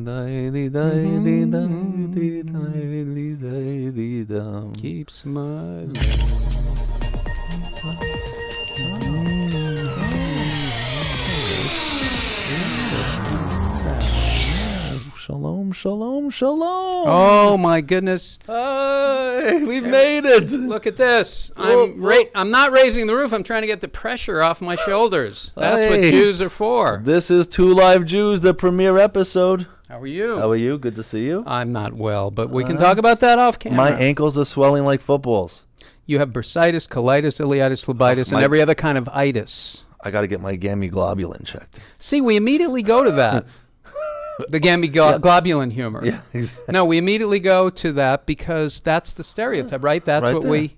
Keep smiling. Shalom, shalom, shalom. Oh my goodness! Hey, we've made it. Look at this. I'm not raising the roof. I'm trying to get the pressure off my shoulders. That's what Jews are for. This is Two Live Jews, the premiere episode. How are you? How are you? Good to see you. I'm not well, but we can talk about that off camera. My ankles are swelling like footballs. You have bursitis, colitis, ileitis, phlebitis, and every other kind of itis. I got to get my gamma globulin checked. See, we immediately go to that. The gamma globulin humor. Yeah, exactly. No, we immediately go to that because that's the stereotype, right? That's right what there. we...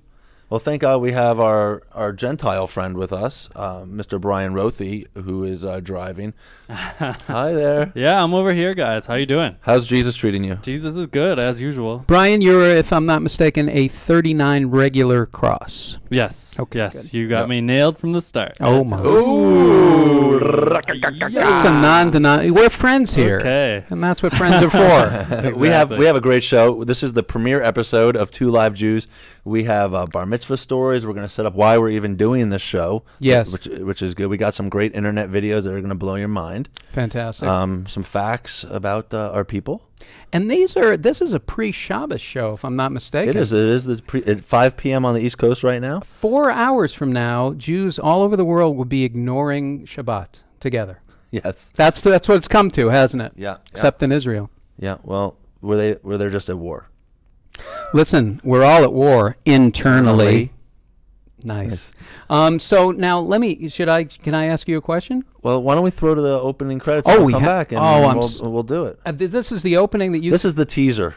Well, thank God we have our Gentile friend with us, Mr. Brian Rothy, who is driving. Hi there. Yeah, I'm over here, guys. How you doing? How's Jesus treating you? Jesus is good, as usual. Brian, you're, if I'm not mistaken, a 39 regular cross. Yes. Okay, yes, good. you got me nailed from the start. Oh, my. Ooh. It's a non-denominational. We're friends here. Okay. And that's what friends are for. Exactly. We have a great show. This is the premiere episode of Two Live Jews. We have bar mitzvah stories. We're going to set up why we're even doing this show. Yes. Which is good. We got some great internet videos that are going to blow your mind. Fantastic. Some facts about our people. And this is a pre-Shabbos show, if I'm not mistaken. It is. It is at 5 p.m. on the East Coast right now. 4 hours from now, Jews all over the world will be ignoring Shabbat together. Yes. That's what it's come to, hasn't it? Yeah. Except in Israel. Yeah. Well, were they just at war? Listen, we're all at war internally. Nice. So now can I ask you a question? Well, why don't we throw to the opening credits? Oh, and we come back and we'll do it. This is the opening that you... This is the teaser.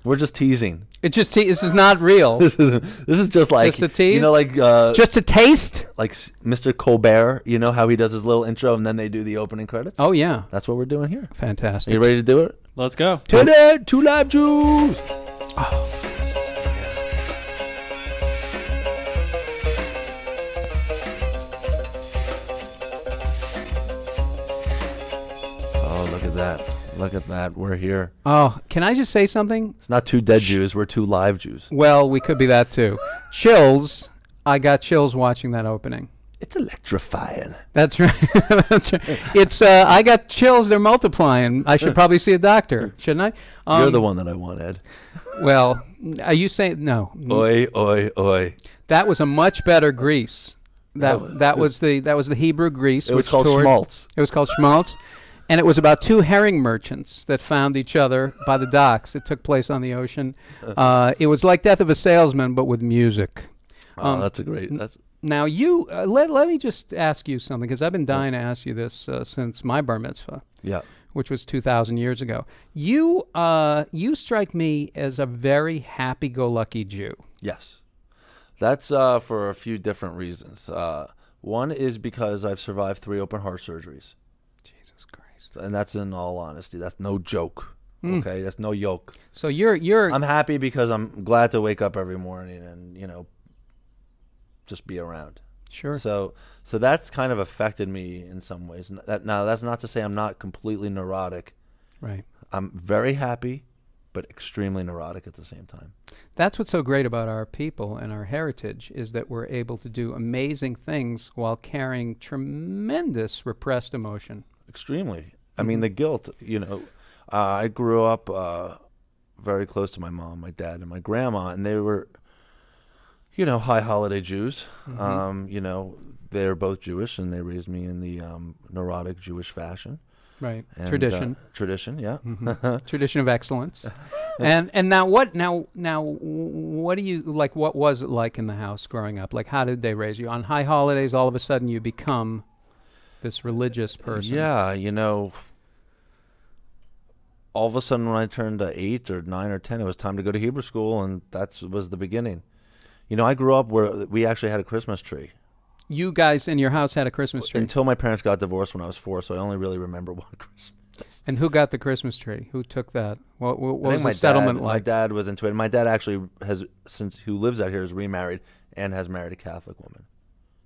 We're just teasing. It's just this is not real. This is just like Just a tease? you know, like Just a taste? like Mr. Colbert. You know how he does his little intro and then they do the opening credits. Oh yeah. That's what we're doing here. Fantastic. Are you ready to do it? Let's go. Today, Two Live Jews. Oh, look at that. Look at that. We're here. Oh, can I just say something? It's not two dead Jews. We're two live Jews. Well, we could be that too. Chills. I got chills watching that opening. It's electrifying. That's right. That's right. It's I got chills. They're multiplying. I should probably see a doctor, shouldn't I? You're the one that I want, Ed. Well, are you saying no? Oi, oi, oi. That was a much better Grease. That was the Hebrew Grease. It was which called toured. schmaltz. It was called schmaltz, and it was about two herring merchants that found each other by the docks. It took place on the ocean. It was like Death of a Salesman, but with music. Oh, that's a great. Now you let me just ask you something, because I've been dying to ask you this since my bar mitzvah. Yeah. Which was 2,000 years ago. You strike me as a very happy-go-lucky Jew. Yes. That's for a few different reasons. One is because I've survived 3 open heart surgeries. Jesus Christ. And that's in all honesty. That's no joke. Okay? That's no yoke. So you're I'm happy because I'm glad to wake up every morning and, just be around. Sure. So that's kind of affected me in some ways. Now, that's not to say I'm not completely neurotic. Right. I'm very happy, but extremely neurotic at the same time. That's what's so great about our people and our heritage, is that we're able to do amazing things while carrying tremendous repressed emotion. Extremely. I mean, the guilt, I grew up very close to my mom, my dad, and my grandma, and they were, high holiday Jews. They're both Jewish, and they raised me in the neurotic Jewish fashion. Right. And, Tradition, yeah. Tradition of excellence. and now what do you like? What was it like in the house growing up? Like, how did they raise you? On high holidays, all of a sudden you become this religious person. Yeah, all of a sudden when I turned 8 or 9 or 10, it was time to go to Hebrew school, and that was the beginning. I grew up where we actually had a Christmas tree. You guys in your house had a Christmas tree? Until my parents got divorced when I was 4, so I only really remember one Christmas. And who got the Christmas tree? Who took that? What was the my settlement dad, like? My dad was into it. My dad actually who lives out here, is remarried and has married a Catholic woman.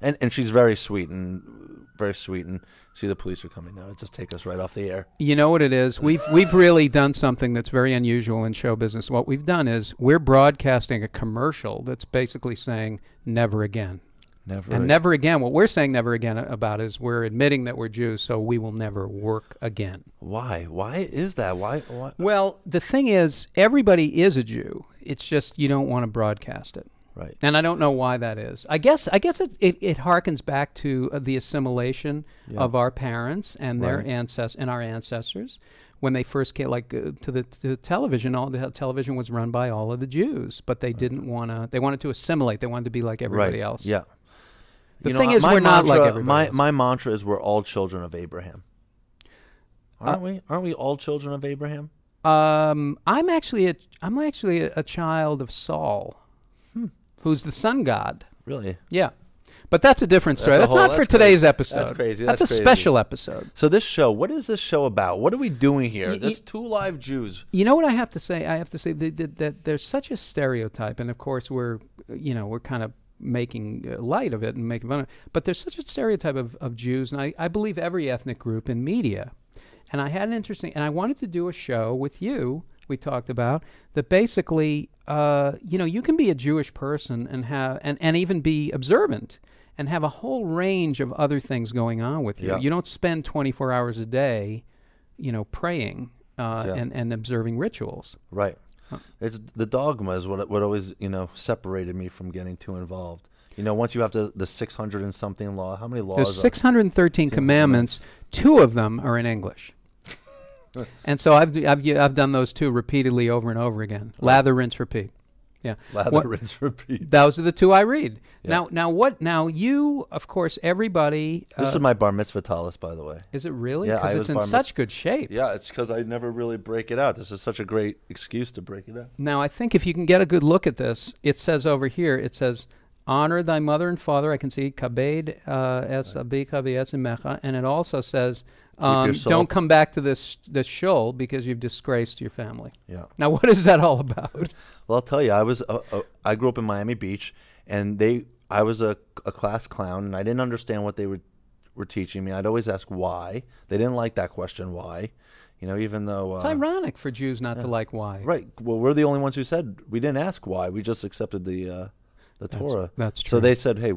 And she's very sweet and see the police are coming now to just take us right off the air. You know what it is? We've really done something that's very unusual in show business. What we've done is we're broadcasting a commercial that's basically saying never again. Never again. What we're saying never again about is we're admitting that we're Jews, so we will never work again. Why? Why is that? Why? Well, the thing is, everybody is a Jew. It's just you don't want to broadcast it. Right. And I don't know why that is. I guess it harkens back to the assimilation of our parents and their our ancestors when they first came, to the television. All the television was run by all of the Jews, but they didn't want to. They wanted to assimilate. They wanted to be like everybody else. Yeah. The thing is, we're not like everybody else. My mantra is we're all children of Abraham. Aren't we? Aren't we all children of Abraham? I'm actually a child of Saul, who's the sun god. Really? Yeah. But that's a different story. That's not for today's episode. That's crazy. That's a special episode. So this show, what is this show about? What are we doing here? This two live Jews. You know what I have to say? I have to say that there's such a stereotype, and of course we're kind of making light of it and making fun of it. But there's such a stereotype of Jews, and I believe every ethnic group in media. And I had an interesting, and I wanted to do a show with you. We talked about that basically, you can be a Jewish person and have and even be observant and have a whole range of other things going on with you. Yeah. You don't spend 24 hours a day, praying and observing rituals. Right. It's the dogma is what always separated me from getting too involved. Once you have the 600 and something law, how many laws? There's 613 commandments. 2 of them are in English. And so I've done those 2 repeatedly over and over again. Lather, rinse, repeat. Yeah. Lather, rinse, repeat. Those are the 2 I read. Yeah. Now you, of course, everybody. This is my bar mitzvah tallis, by the way. Is it really? Yeah, because it's in such good shape. Yeah, it's because I never really break it out. This is such a great excuse to break it out. Now I think if you can get a good look at this, it says over here. It says, "Honor thy mother and father." I can see kabed es abika v'etz imecha, and it also says, "Don't come back to this shul because you've disgraced your family." Yeah. Now, what is that all about? Well, I'll tell you. I grew up in Miami Beach, and I was a class clown, and I didn't understand what they were teaching me. I'd always ask why. They didn't like that question, why. Even though it's ironic for Jews not to like why. Right. Well, we're the only ones who said we didn't ask why. We just accepted the Torah. That's true. So they said, "Hey,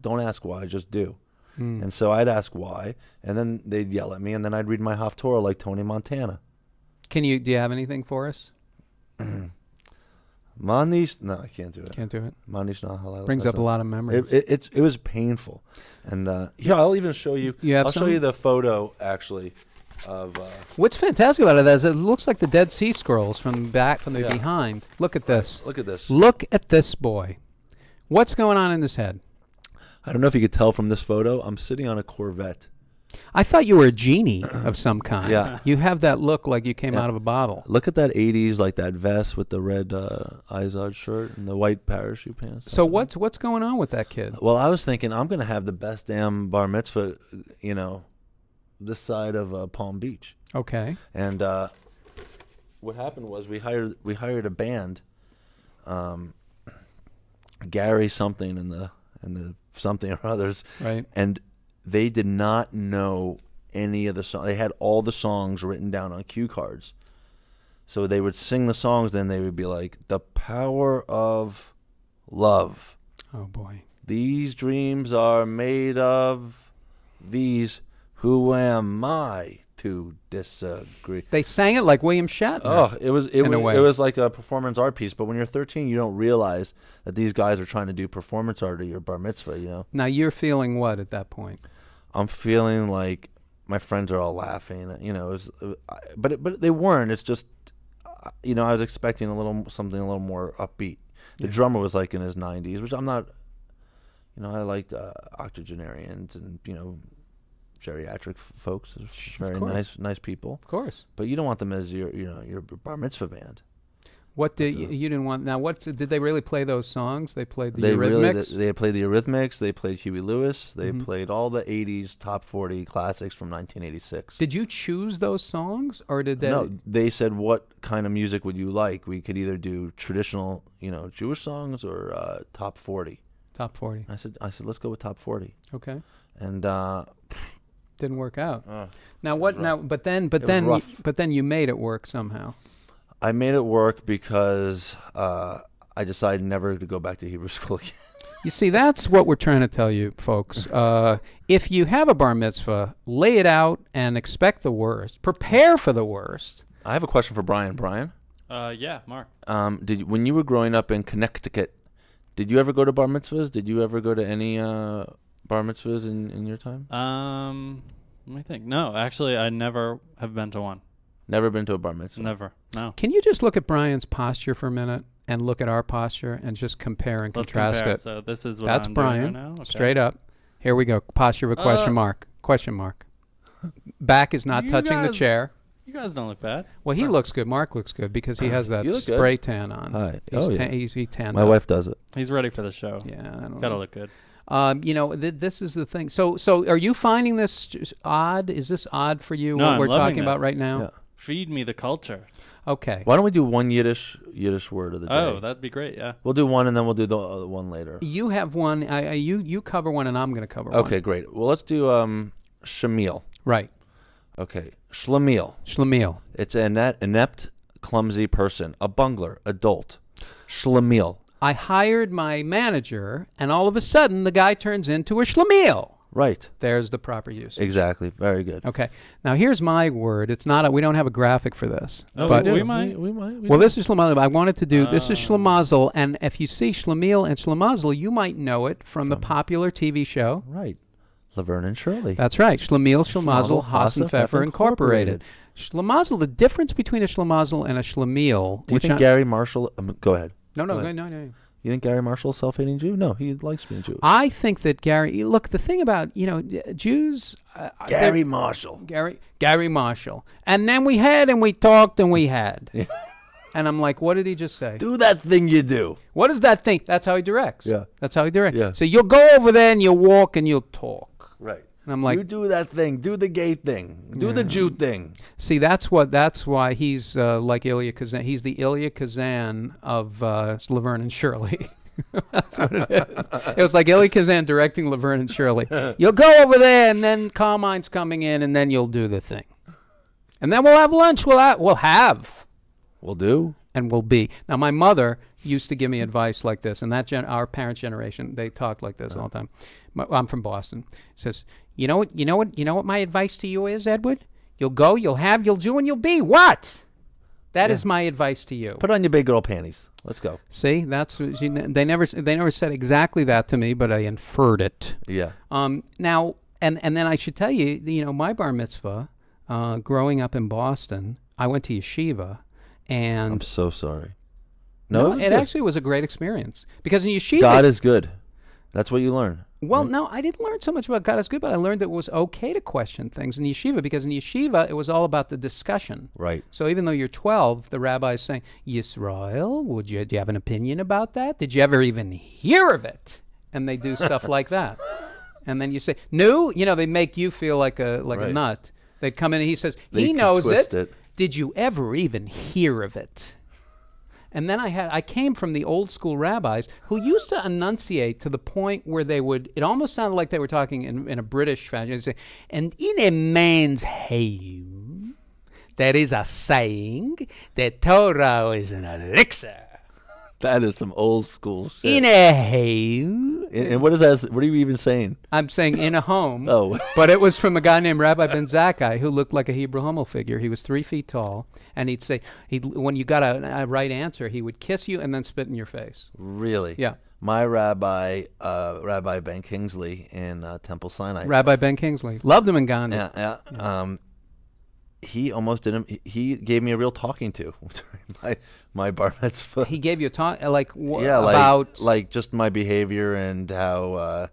don't ask why, just do." And so I'd ask why, and then they'd yell at me, and then I'd read my Haftorah like Tony Montana. Do you have anything for us? Manish, no, I can't do it. Can't do it. Manish na halal. Brings up a lot of memories. It was painful, and I'll even show you. I'll show you the photo actually of. What's fantastic about it is it looks like the Dead Sea Scrolls from behind. Look at this. Look at this. Look at this boy. What's going on in his head? I don't know if you could tell from this photo. I'm sitting on a Corvette. I thought you were a genie of some kind. Yeah. You have that look like you came out of a bottle. Look at that 80s, like that vest with the red Izod shirt and the white parachute pants. So what's going on with that kid? Well, I was thinking I'm going to have the best damn bar mitzvah, this side of Palm Beach. Okay. And what happened was we hired a band, Gary something and the something or others. Right. And they did not know any of the songs. They had all the songs written down on cue cards. So they would sing the songs, then they would be like, "The power of love. Oh, boy. These dreams are made of these. Who am I to disagree?" They sang it like William Shatner. Oh, it was like a performance art piece. But when you're 13, you don't realize that these guys are trying to do performance art at your bar mitzvah. Now you're feeling what at that point? I'm feeling like my friends are all laughing. But they weren't. It's just, I was expecting something a little more upbeat. The drummer was like in his 90s, which I'm not. I liked octogenarians and geriatric folks. Very nice people. Of course. But you don't want them as your bar mitzvah band. What did you didn't want? Now, did they really play those songs? They played the Eurythmics. They played the Eurythmics. They played Huey Lewis. They played all the '80s top 40 classics from 1986. Did you choose those songs, or did they? No, they said, "What kind of music would you like?" We could either do traditional, Jewish songs or top 40. Top 40. I said, let's go with top 40. Okay. And didn't work out. Now it what? was Now, rough. but then you made it work somehow. I made it work because I decided never to go back to Hebrew school again. You see, that's what we're trying to tell you, folks. If you have a bar mitzvah, lay it out and expect the worst. Prepare for the worst. I have a question for Brian. Brian, Yeah, Mark. when you were growing up in Connecticut, did you ever go to bar mitzvahs? Did you ever go to any bar mitzvahs in your time? Let me think. No, actually, I never have been to one. Never been to a bar mitzvah. Never. No. Can you just look at Brian's posture for a minute and look at our posture and just compare and Let's contrast compare. it? So this is what That's I'm Brian, doing right now. Okay. straight up. Here we go. Posture of a question mark. Question mark. Back is not You touching the guys- chair. You guys don't look bad. Well, he looks good. Mark looks good because he has that You look good. spray tan on. Hi. He's Oh, yeah. he tanned My up. wife does it. He's ready for the show. Yeah, I don't Gotta know. look good. You know, this is the thing. So are you finding this odd? Is this odd for you? No, what I'm we're loving talking about this. right now? Yeah. Feed me the culture. Okay. Why don't we do one Yiddish word of the day? Oh, that'd be great. Yeah. We'll do one and then we'll do the other one later. You have one. You cover one, and I'm going to cover one. Okay, great. Well, let's do shamil. Right. Okay, shlemiel. Schlemiel. It's an inept, clumsy person, a bungler, a dolt. Shlemiel. I hired my manager, and all of a sudden, the guy turns into a schlemiel. Right. There's the proper use. Exactly. Very good. Okay. Now here's my word. It's not. We don't have a graphic for this. Oh, but we might. We might. well, this is schlemazel. I wanted to do. This is schlemazel, and if you see schlemiel and schlemazel, you might know it from the popular TV show. Right. Laverne and Shirley. That's right. Schlemiel, Schlemazel, schlemazel, Haas and Pfeffer Incorporated. Schlemazel. The difference between a schlemazel and a schlemiel. Do you think Gary Marshall? Go ahead. No. go ahead. No. You think Gary Marshall's a self-hating Jew? No, he likes being Jewish. I think that Gary. Look, the thing about Jews. Gary Marshall. Gary Marshall. And then we had and we talked and we had. And I'm like, what did he just say? Do that thing you do. What is that thing? That's how he directs. Yeah. That's how he directs. Yeah. So you'll go over there and you'll walk and you'll talk. Right. And I'm like, you do that thing. Do the gay thing. Do the Jew thing. see, that's why he's like Ilya Kazan. He's the Ilya Kazan of Laverne and Shirley. That's what it is. It was like Ilya Kazan directing Laverne and Shirley. You'll go over there, and then Carmine's coming in, and then you'll do the thing. And then we'll have lunch. We'll do. And we'll be. Now, my mother used to give me advice like this, and our parents' generation, they talked like this all the time. I'm from Boston. Says, you know what my advice to you is, Edward? You'll go, you'll have, you'll do, and you'll be. What? That is my advice to you. Put on your big girl panties. Let's go. See, that's they never said exactly that to me, but I inferred it. Yeah. Now, and then I should tell you, my bar mitzvah, growing up in Boston, I went to yeshiva, and I'm so sorry. no, was it good. actually was a great experience because in yeshiva, God is good. That's what you learn. well, no, I didn't learn so much about God is good, but I learned that it was okay to question things in yeshiva because in yeshiva it was all about the discussion. Right. So even though you're 12, the rabbi is saying, Yisrael, do you have an opinion about that? Did you ever even hear of it? And they do stuff like that. And then you say, no, they make you feel like a Right. nut. They come in and he says, They he can knows twist it. it. Did you ever even hear of it? And then I came from the old school rabbis who used to enunciate to the point where it almost sounded like they were talking in a British fashion. They'd say, and in a man's home, there is a saying that Torah is an elixir. That is some old school shit. In a home. And what is that? What are you even saying? I'm saying in a home. Oh. But it was from a guy named Rabbi Ben Zakkai who looked like a Hebrew Hummel figure. He was 3 feet tall. And he'd say, when you got a right answer, he would kiss you and then spit in your face. Really? Yeah. My rabbi, Rabbi Ben Kingsley in Temple Sinai. Rabbi Ben Kingsley. Loved him in Gandhi. Yeah. He almost didn't. He gave me a real talking to during my bar mitzvah. He gave you a talk, about just my behavior and how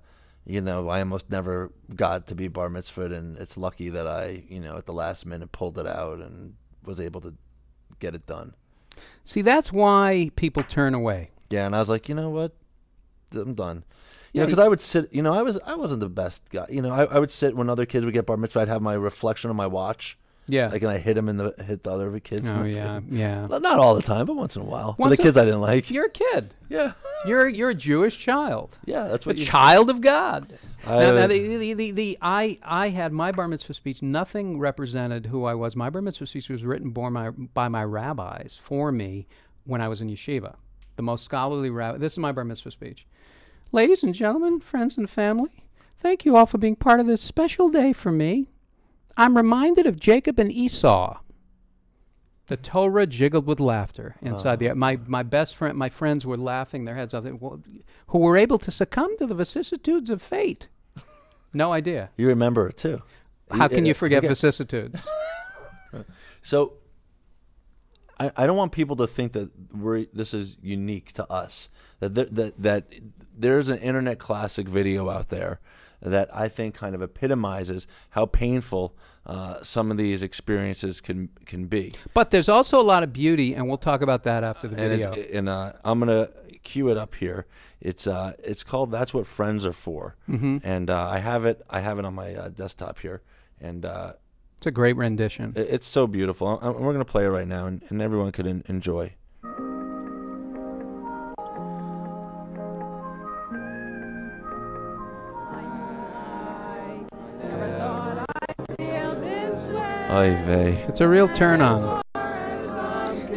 I almost never got to be bar mitzvahed, and it's lucky that I at the last minute pulled it out and was able to get it done. See, that's why people turn away. Yeah, and I was like, you know what, I'm done. Yeah, Because I would sit. I wasn't the best guy. I would sit when other kids would get bar mitzvah. I'd have my reflection on my watch. Yeah. Like, and I hit the other kids. Oh, yeah, yeah. Not all the time, but once in a while. For Once the kids I didn't like. You're a kid. Yeah. You're a Jewish child. Yeah, that's A what you. child of God. Now, I had my bar mitzvah speech. Nothing represented who I was. My bar mitzvah speech was written by my rabbis for me when I was in yeshiva. The most scholarly rabbi. This is my bar mitzvah speech. Ladies and gentlemen, friends and family, thank you all for being part of this special day for me. I'm reminded of Jacob and Esau. The Torah jiggled with laughter inside the. My best friend, my friends were laughing their heads off. Who were able to succumb to the vicissitudes of fate. No idea. You remember it too. How can you forget vicissitudes? So, I don't want people to think that this is unique to us. That there's an internet classic video out there that I think kind of epitomizes how painful some of these experiences can be. But there's also a lot of beauty, and we'll talk about that after the video. And I'm gonna cue it up here. It's called "That's What Friends Are For," and I have it on my desktop here, and it's a great rendition. It's so beautiful. We're gonna play it right now, and everyone could enjoy. Oy vey. It's a real turn on.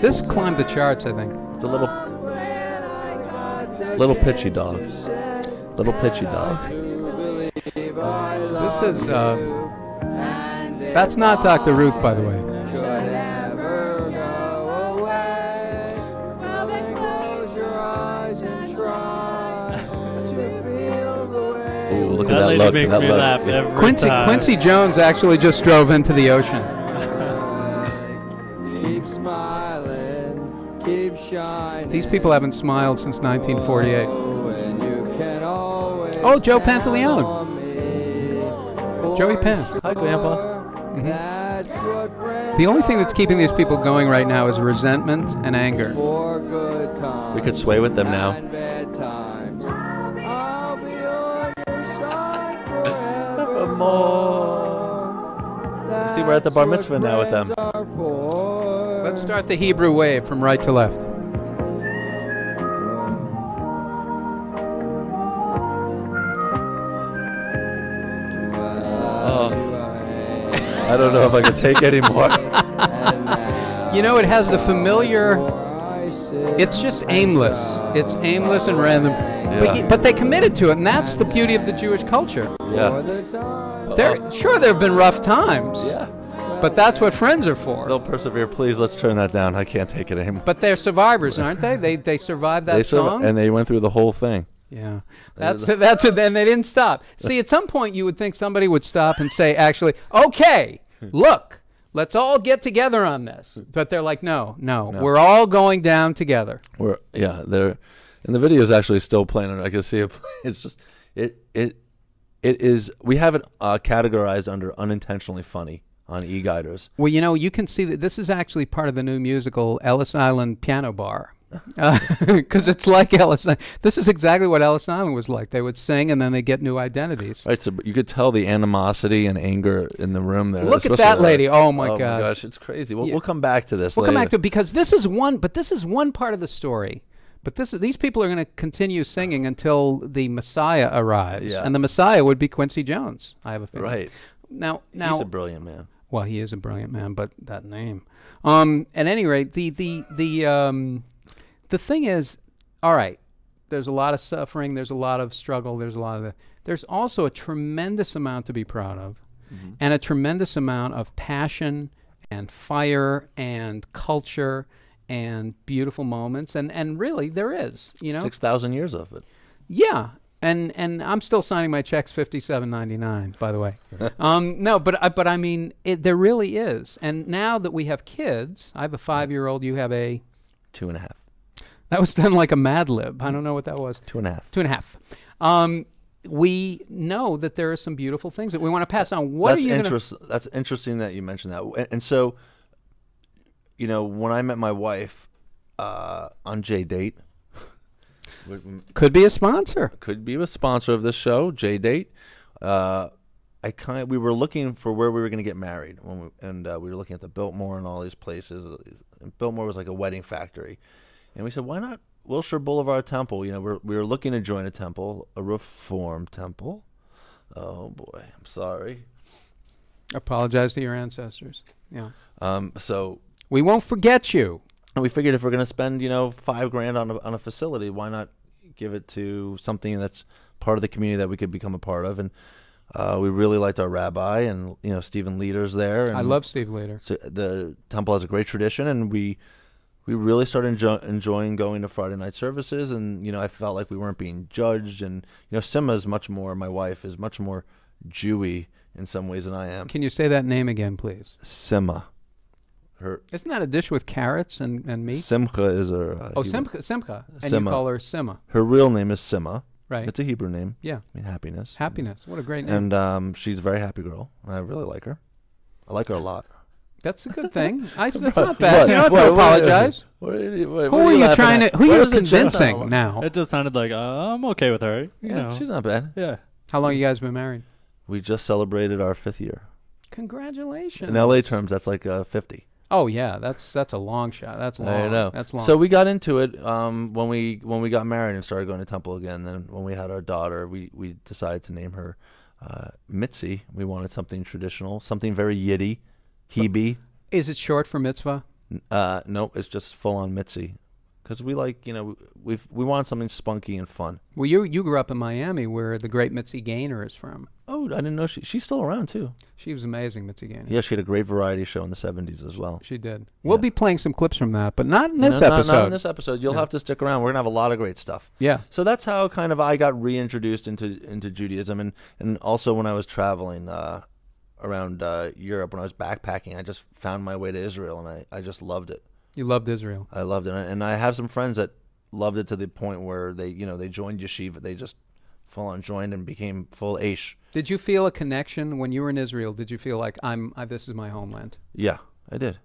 This climbed the charts, I think. It's a little pitchy dog. Little pitchy dog. This is that's not Dr. Ruth, by the way. Ooh, look at That that lady look. makes That me look. laugh Yeah. every time. Quincy Jones actually just drove into the ocean. Keep smiling, keep shining. These people haven't smiled since 1948. And you can always Oh, Joe Pantaleone. Joey Pants. Hi, Grandpa. That's what friends The only thing that's keeping these people going right now is resentment and anger. for good times. We could sway with them now. And bad times. I'll be on your side forever. You see, we're at the bar mitzvah now with them. Let's start the Hebrew wave from right to left. I don't know if I can take anymore. You know, it has the familiar. It's just aimless. It's aimless and random. Yeah. But they committed to it, and that's the beauty of the Jewish culture. Yeah. Sure, there have been rough times. Yeah. But that's what friends are for. They'll persevere. Please, let's turn that down. I can't take it anymore. But they're survivors, aren't they? They survived that song. And they went through the whole thing. Yeah, that's it. Then they didn't stop. See, at some point you would think somebody would stop and say, actually, okay, look, let's all get together on this. But they're like, no, we're all going down together. They're, and the video is actually still playing. I can see it. It's just it is. We have it categorized under unintentionally funny on eGuiders. Well, you know, you can see that this is actually part of the new musical Ellis Island Piano Bar. Because it's like Ellis Island. This is exactly what Ellis Island was like. They would sing and then they get new identities. Right, so you could tell the animosity and anger in the room there. Look at that lady. Oh my God. Oh my gosh, it's crazy. We'll come back to this We'll later. come back to it because this is one part of the story. But these people are going to continue singing until the Messiah arrives. Yeah. And the Messiah would be Quincy Jones, I have a feeling. Right. Now he's a brilliant man. Well, he is a brilliant man, but that name. At any rate, the thing is, all right, there's a lot of suffering, there's a lot of struggle, there's also a tremendous amount to be proud of, and a tremendous amount of passion and fire and culture and beautiful moments, and really there is, 6,000 years of it. Yeah. And I'm still signing my checks $57.99, by the way. No, but I mean, there really is. And now that we have kids, I have a 5-year-old, you have a 2.5. That was done like a Mad Lib. I don't know what that was. 2.5. 2.5. We know that there are some beautiful things that we want to pass on. What are you going to... That's interesting that you mentioned that. And so, when I met my wife on J-Date... Could be a sponsor. Could be a sponsor of this show, J-Date. We were looking for where we were going to get married, and we were looking at the Biltmore and all these places. And Biltmore was like a wedding factory, and we said, why not Wilshire Boulevard Temple. You know, we were looking to join a temple, a Reformed temple. Oh boy, I'm sorry. Apologize to your ancestors. Yeah. So we won't forget you. and we figured if we're going to spend, you know, $5,000 on a facility, why not give it to something that's part of the community that we could become a part of? And we really liked our rabbi, and you know, Stephen Leader's there. And I love Steve Leader. so the temple has a great tradition, and we really started enjoying going to Friday night services. And you know, I felt like we weren't being judged. And you know, Simma's much more. My wife is much more Jewy in some ways than I am. Can you say that name again, please? Simma. Isn't that a dish with carrots and meat? Simcha is her. Simcha. And Simma. you call her Simma. Her real name is Simma. Right. It's a Hebrew name. Yeah. I mean, happiness. Happiness. What a great name. And she's a very happy girl. I really like her. I like her a lot. That's a good thing. That's not bad. You don't have to apologize. Who are you trying to? Who are you convincing now? It just sounded like I'm okay with her. You know. She's not bad. Yeah. How long you guys been married? We just celebrated our 5th year. Congratulations. In LA terms, that's like 50. Oh yeah, that's a long shot. That's long. I know. That's long. So we got into it when we got married and started going to temple again. Then when we had our daughter, we decided to name her Mitzi. We wanted something traditional, something very Yiddy, Hebe. Is it short for mitzvah? Nope, it's just full on Mitzi, because we like, you know, we want something spunky and fun. Well, you grew up in Miami, where the great Mitzi Gaynor is from. Oh, I didn't know she's still around too. She was amazing, Mitzi Gaynor. Yeah, she had a great variety show in the 70s as well. She did. We'll be playing some clips from that, but not in this episode. Not in this episode. You'll have to stick around. We're gonna have a lot of great stuff. Yeah. So that's how kind of I got reintroduced into Judaism, and also when I was traveling around Europe, when I was backpacking, I just found my way to Israel, and I just loved it. You loved Israel. I loved it, and I have some friends that loved it to the point where they joined yeshiva. They just full on joined and became full Aish. Did you feel a connection when you were in Israel? Did you feel like this is my homeland? Yeah, I did.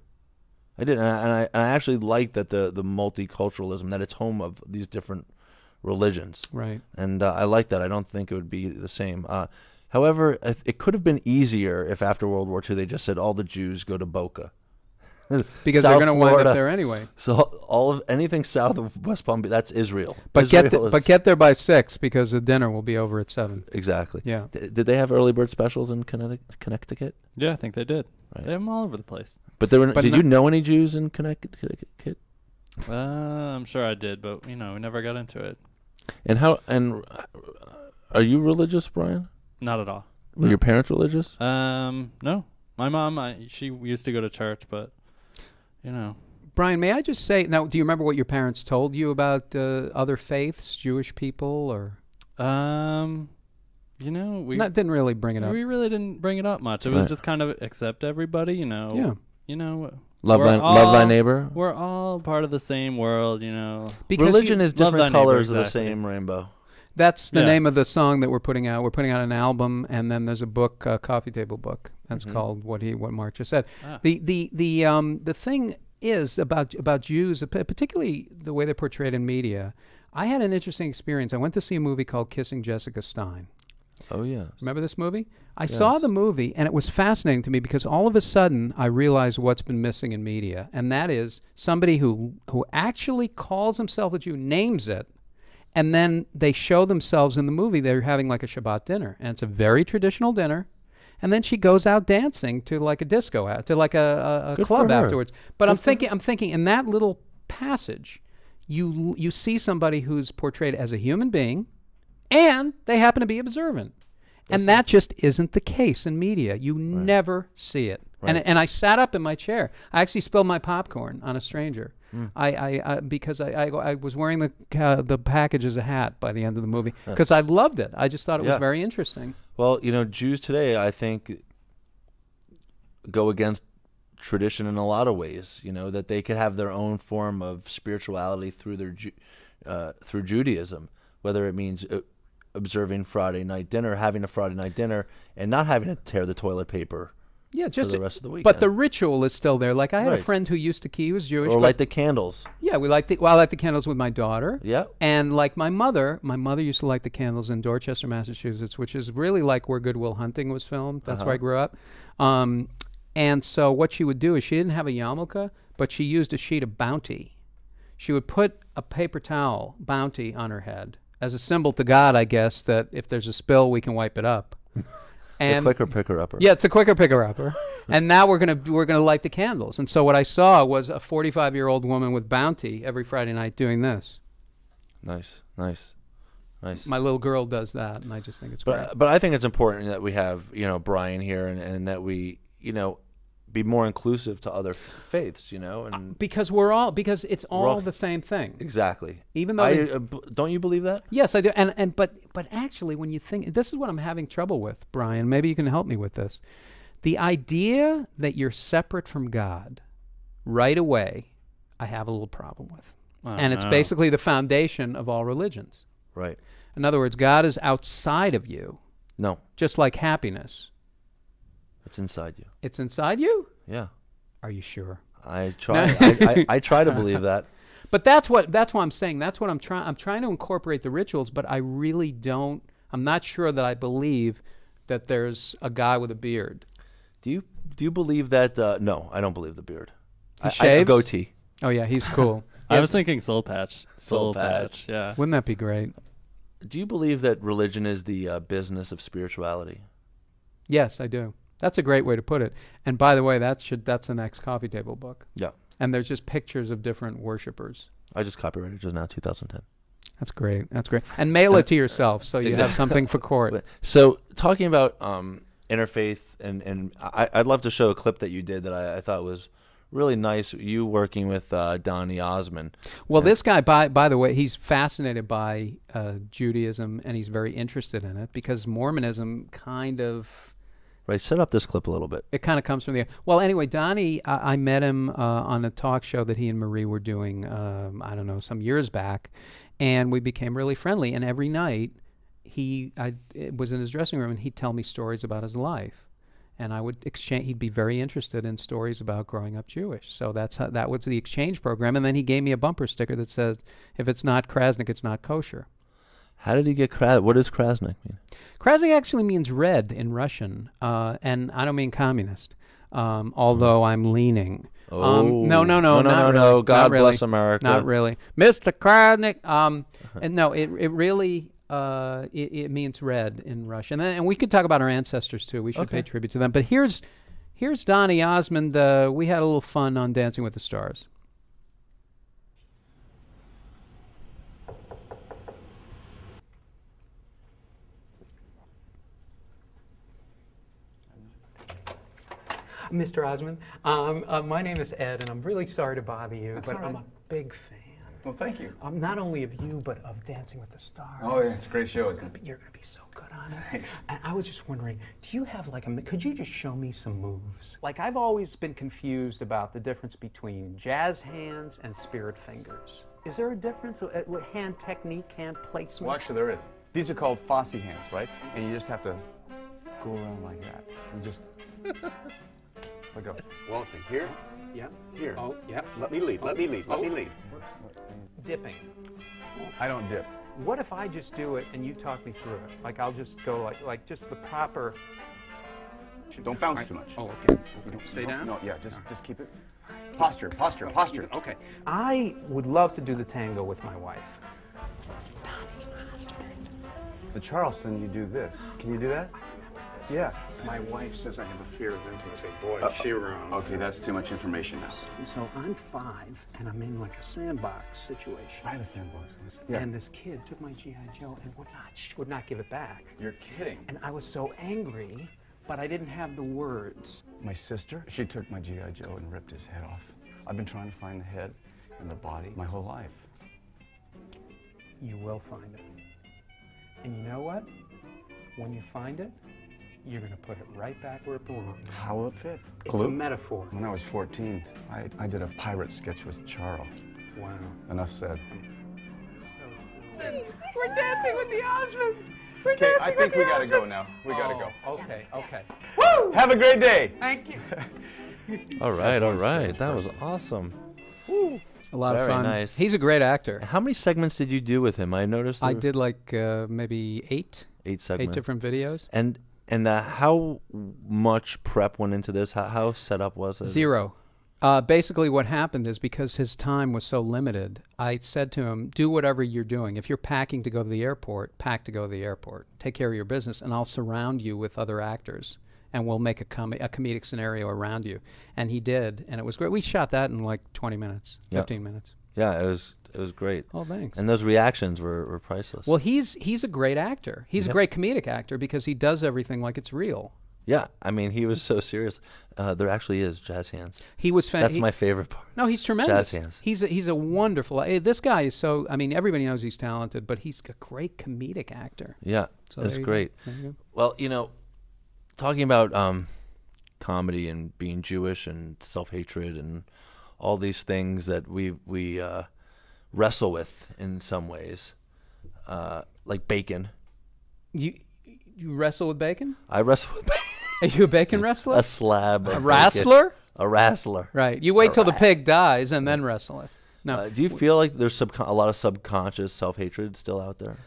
And I actually like that the multiculturalism, that it's home of these different religions. Right. And I like that. I don't think it would be the same. However, it could have been easier if after World War II they just said all the Jews go to Boca. Because they're going to wind up there anyway. So anything south of West Palm Beach, that's Israel. But get there by 6, because the dinner will be over at 7. Exactly. Yeah. Did they have early bird specials in Connecticut? Yeah, I think they did. Right. They have them all over the place. But did you know any Jews in Connecticut? I'm sure I did, but we never got into it. And are you religious, Brian? Not at all. Were your parents religious? No. My mom, she used to go to church, but Brian, may I just say, now, do you remember what your parents told you about other faiths, Jewish people, or? We didn't really bring it up. We really didn't bring it up much. It was just kind of accept everybody, Yeah. Love thy neighbor. We're all part of the same world, Because religion is different colors of the exactly. same rainbow. That's the name of the song that we're putting out. We're putting out an album, and then there's a book, a coffee table book. That's called what Mark just said. Ah. The thing is about Jews, particularly the way they're portrayed in media. I had an interesting experience. I went to see a movie called Kissing Jessica Stein. Oh yeah. Remember this movie? I saw the movie, and it was fascinating to me because all of a sudden I realized what's been missing in media, and that is somebody who actually calls himself a Jew, names it, and then they show themselves in the movie. They're having like a Shabbat dinner, and it's a very traditional dinner. And then she goes out dancing to like a disco, to like a club afterwards. But I'm thinking in that little passage, you see somebody who's portrayed as a human being, and they happen to be observant. And that just isn't the case in media. You never see it. Right. And I sat up in my chair. I actually spilled my popcorn on a stranger. Because I was wearing the package as a hat by the end of the movie because I loved it. I just thought it was very interesting. Well, Jews today, I think, go against tradition in a lot of ways. That they could have their own form of spirituality through through Judaism, whether it means observing Friday night dinner, having a Friday night dinner, and not having to tear the toilet paper. Yeah, just for the rest of the week. But the ritual is still there. Like I had a friend who used to he was Jewish. Or light the candles. Yeah, I light the candles with my daughter. Yeah. And like my mother used to light the candles in Dorchester, Massachusetts, which is really like where Good Will Hunting was filmed. That's where I grew up. And so what she would do is she didn't have a yarmulke, but she used a sheet of Bounty. she would put a paper towel bounty on her head as a symbol to God, I guess, that if there's a spill, we can wipe it up. And the quicker picker-upper. Yeah, it's a quicker picker-upper. And now we're gonna light the candles. And so what I saw was a 45-year-old woman with bounty every Friday night doing this. Nice, nice, nice. My little girl does that, and I just think it's great. But I think it's important that we have, you know, Brian here, and that we, you know, be more inclusive to other faiths, you know, and because it's all the same thing. Exactly. Even though don't you believe that? Yes, I do. But actually, when you think, this is what I'm having trouble with, Brian. Maybe you can help me with this. The idea that you're separate from God right away, I have a little problem with. And it's basically the foundation of all religions. Right. In other words, God is outside of you. No. Just like happiness. It's inside you. It's inside you? Yeah. Are you sure? I try. I try to believe that. But that's what I'm saying. That's what I'm trying. I'm trying to incorporate the rituals, but I really don't. I'm not sure that I believe that there's a guy with a beard. Do you believe that? No, I don't believe the beard. He shaves? A goatee. Oh yeah, he's cool. I was thinking soul patch. Soul patch. Yeah. Wouldn't that be great? Do you believe that religion is the business of spirituality? Yes, I do. That's a great way to put it. And by the way, that's the next coffee table book. Yeah. And there's just pictures of different worshipers. I just copyrighted just now, 2010. That's great. That's great. And mail it to yourself so you have something for court. So talking about interfaith, and I'd love to show a clip that you did that I thought was really nice. You working with Donny Osmond. Well, this guy, by the way, he's fascinated by Judaism, and he's very interested in it because Mormonism kind of... Right, set up this clip a little bit. It kind of comes from the... Well, anyway, Donnie, I met him on a talk show that he and Marie were doing, I don't know, some years back, and we became really friendly. And every night, I was in his dressing room, and he'd tell me stories about his life. And I would exchange... He'd be very interested in stories about growing up Jewish. So that was the exchange program. And then he gave me a bumper sticker that says, if it's not Crasnick, it's not kosher. How did he get Crasnick? What does Crasnick mean? Krasnick actually means red in Russian, and I don't mean communist, although I'm leaning. Oh. No, God not really. bless America. Not really. Mr. Krasnick, and no, it really, it means red in Russian. And we could talk about our ancestors, too. We should pay tribute to them. But here's Donny Osmond. We had a little fun on Dancing with the Stars. Mr. Osmond, my name is Ed, and I'm really sorry to bother you, but I'm a big fan. Well, thank you. Not only of you, but of Dancing with the Stars. Oh, yeah, it's a great show. You're going to be so good on it. Thanks. And I was just wondering, do you have could you just show me some moves? Like, I've always been confused about the difference between jazz hands and spirit fingers. Is there a difference? Hand technique, hand placement? Well, actually, there is. These are called Fosse hands, right? And you just have to go around like that. You just... Let go. Waltzing. Here? Yep. Here. Oh, yep. Let me lead. Let me lead. Let me lead. Dipping. I don't dip. What if I just do it and you talk me through it? Like, I'll just go like just the proper... Don't bounce too much. Oh, okay. Stay down? No, yeah, just keep it. Posture, posture, posture. Okay. I would love to do the tango with my wife. The Charleston, you do this. Can you do that? Yeah. My wife says I have a fear of intimacy. Boy, is she wrong. Okay, that's too much information now. So I'm 5, and I'm in like a sandbox situation. I have a sandbox. Yeah. And this kid took my G.I. Joe and would not give it back. You're kidding. And I was so angry, but I didn't have the words. My sister, she took my G.I. Joe and ripped his head off. I've been trying to find the head and the body my whole life. You will find it. And you know what? When you find it, you're going to put it right back where it belongs. How will it fit? It's a metaphor. When I was 14, I did a pirate sketch with Charo. Wow. Enough said. We're dancing with the Osmonds. Okay, I think we gotta go now. We gotta go. Okay, okay. Woo! Have a great day. Thank you. All right, all right. That was awesome. Woo. A lot of fun. Nice. He's a great actor. How many segments did you do with him? I noticed. I did like maybe 8. 8 segments. 8 different videos. And how much prep went into this? How set up was it? 0. Basically, what happened is because his time was so limited, I said to him, do whatever you're doing. If you're packing to go to the airport, pack to go to the airport. Take care of your business, and I'll surround you with other actors, and we'll make a comedic scenario around you. And he did, and it was great. We shot that in like 20 minutes, 15 minutes. Yeah, it was great. Oh, thanks. And those reactions were priceless. Well, he's a great actor. He's a great comedic actor because he does everything like it's real. Yeah, I mean, he was so serious. There actually is jazz hands. He was That's my favorite part. No, he's tremendous. Jazz hands. He's a wonderful. This guy is so. I mean, everybody knows he's talented, but he's a great comedic actor. Yeah, So that's there you great. go. Well, talking about comedy and being Jewish and self-hatred and all these things that we wrestle with in some ways, like bacon. You wrestle with bacon? I wrestle with bacon. Are you a bacon wrestler? A slab. A wrestler? A wrestler. Right. You wait till the pig dies and then wrestle it. No. Do you feel like there's a lot of subconscious self-hatred still out there?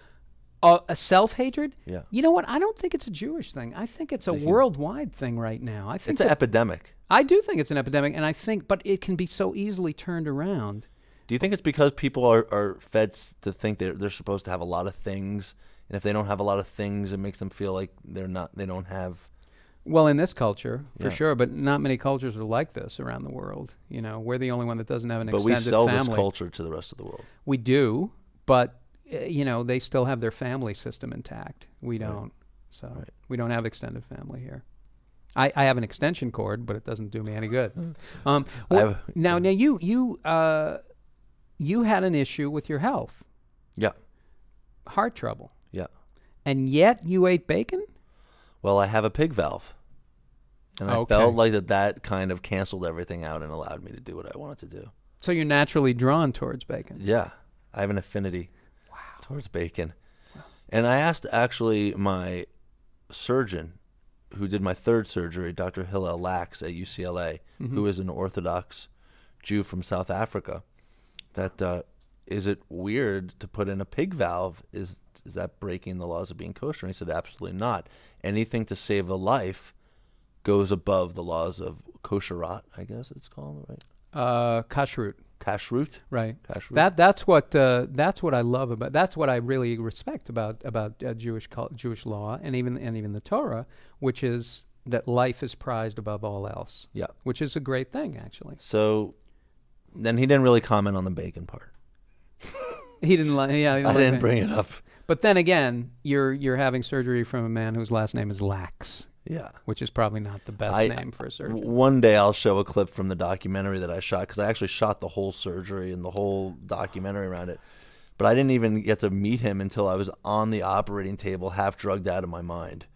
A self-hatred? Yeah. You know what? I don't think it's a Jewish thing. I think it's a worldwide thing right now. I think it's an epidemic. I do think it's an epidemic, and I think, but it can be so easily turned around. Do you think it's because people are fed to think they're supposed to have a lot of things, and if they don't have a lot of things, it makes them feel like they don't have? Well, in this culture, for sure, but not many cultures are like this around the world. We're the only one that doesn't have an extended family. But we sell this culture to the rest of the world. We do, but they still have their family system intact. We don't. So we don't have extended family here. I have an extension cord, but it doesn't do me any good. Now you had an issue with your health. Yeah. Heart trouble. Yeah. And yet you ate bacon? Well, I have a pig valve. And I felt like that kind of canceled everything out and allowed me to do what I wanted to do. So you're naturally drawn towards bacon? Yeah. I have an affinity towards bacon. Wow. And I asked actually my surgeon who did my third surgery, Dr. Hillel Lax at UCLA, who is an Orthodox Jew from South Africa, that is it weird to put in a pig valve? Is that breaking the laws of being kosher? And he said, absolutely not. Anything to save a life goes above the laws of kosherat, I guess it's called, right? Kashrut. Kashrut, right? Kashrut. That's what I love about. That's what I really respect about Jewish law and even the Torah, which is that life is prized above all else. Yeah, which is a great thing, actually. So then he didn't really comment on the bacon part. He didn't like. Yeah, I didn't bring it up. But then again, you're having surgery from a man whose last name is Lax. Yeah. Which is probably not the best name for a surgeon. One day I'll show a clip from the documentary that I shot, because I actually shot the whole surgery and the whole documentary around it. But I didn't even get to meet him until I was on the operating table, half drugged out of my mind.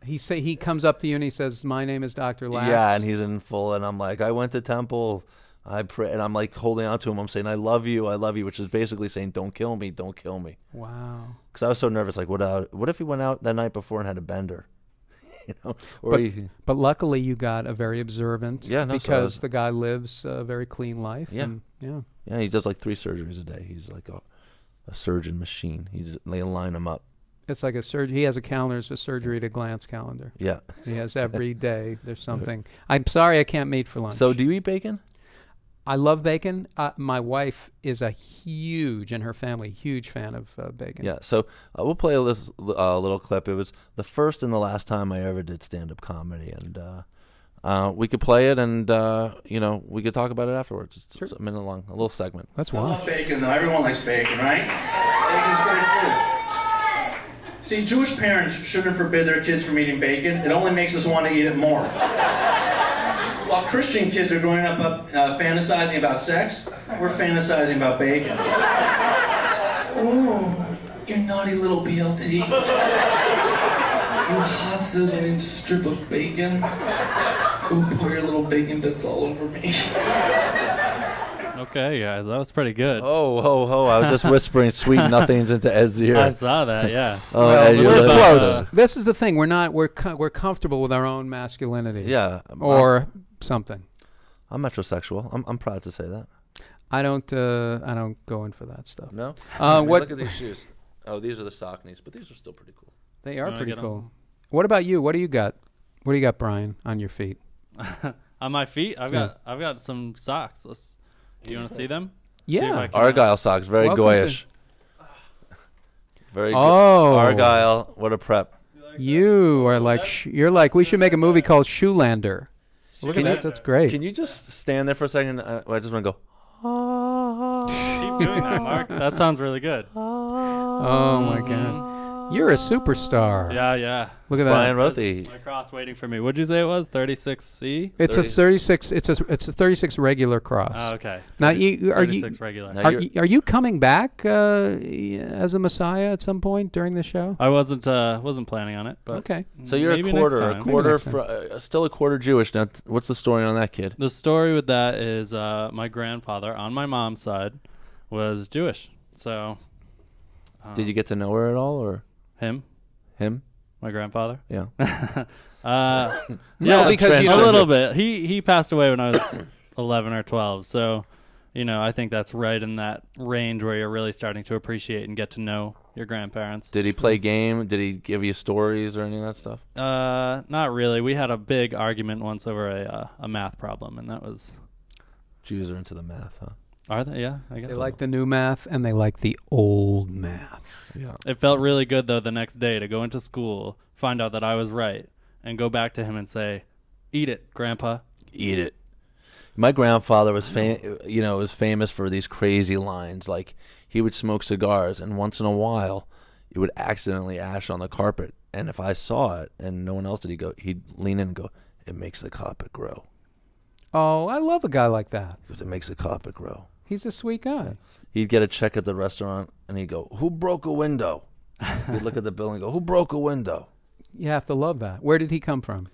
He comes up to you and he says, "My name is Dr. Lax." Yeah, and he's in full, and I'm like, I went to temple, I pray, and I'm like holding on to him. I'm saying, I love you, which is basically saying, don't kill me, don't kill me. Wow. Because I was so nervous. Like, what if he went out that night before and had a bender? But luckily you got a very observant, because so the guy lives a very clean life. Yeah. And, he does like 3 surgeries a day. He's like a surgeon machine. They line him up. It's like a surgery. He has a calendar. It's a surgery at a glance calendar. Yeah. He has every day. There's something. I'm sorry I can't meet for lunch. So do you eat bacon? I love bacon. My wife is and her family, huge fan of bacon. Yeah, so we'll play this little clip. It was the first and the last time I ever did stand-up comedy, and we could play it, and we could talk about it afterwards. It's a minute long, a little segment. That's I love bacon, though. Everyone likes bacon, right? Bacon's great food. See, Jewish parents shouldn't forbid their kids from eating bacon. It only makes us want to eat it more. While Christian kids are growing up fantasizing about sex, we're fantasizing about bacon. Oh, you naughty little BLT. You hot sizzling strip of bacon. Oh, pour your little bacon bits all over me. Okay, guys, that was pretty good. Oh, I was just whispering sweet nothings into Ed's ear. I saw that, yeah. We're close. This is the thing. We're comfortable with our own masculinity. Yeah. Or something. I'm metrosexual. I'm proud to say that. I don't go in for that stuff. No. What? Look at these shoes. Oh, these are the Sauconies, but these are still pretty cool. They are pretty cool. What about you? What do you got? What do you got, Brian, on your feet? On my feet, I've got some socks. Do you want to see them? See if Yeah. I can, Argyle socks, very Welcome to- goyish. Very good. Oh. Argyle, what a prep. You are like, you're like, we should make a movie called Shoelander. Look at that. That's great. Can you just stand there for a second? I just want to go. Keep doing that, Mark. That sounds really good. Oh, my God. You're a superstar. Yeah. Look at that. Brian Rothy. My cross waiting for me. What'd you say it was? 36C? It's 30. a 36. It's a 36 regular cross. Oh, okay. Now you are 36 regular. Now you're- are you coming back as a Messiah at some point during the show? I wasn't planning on it, but Okay. So you're maybe a quarter, next a time. quarter, Maybe next still a quarter Jewish. Now, what's the story on that kid? The story with that is my grandfather on my mom's side was Jewish. So Did you get to know her at all, or him, my grandfather? Yeah. Yeah, because you a know- little bit. He passed away when I was 11 or 12. So, I think that's right in that range where you're really starting to appreciate and get to know your grandparents. Did he play game? Did he give you stories or any of that stuff? Not really. We had a big argument once over a math problem, and that was. Jews are into the math, huh? Are they? Yeah, I guess. They like the new math and they like the old math. Yeah. It felt really good though the next day to go into school, find out that I was right, and go back to him and say, "Eat it, Grandpa." Eat it. My grandfather was, was famous for these crazy lines. Like, he would smoke cigars, and once in a while, it would accidentally ash on the carpet. And if I saw it and no one else did, he'd lean in and go, "It makes the carpet grow." Oh, I love a guy like that. Because it makes the carpet grow. He's a sweet guy. He'd get a check at the restaurant, and he'd go, "Who broke a window?" He'd look at the bill and go, "Who broke a window?" You have to love that. Where did he come from?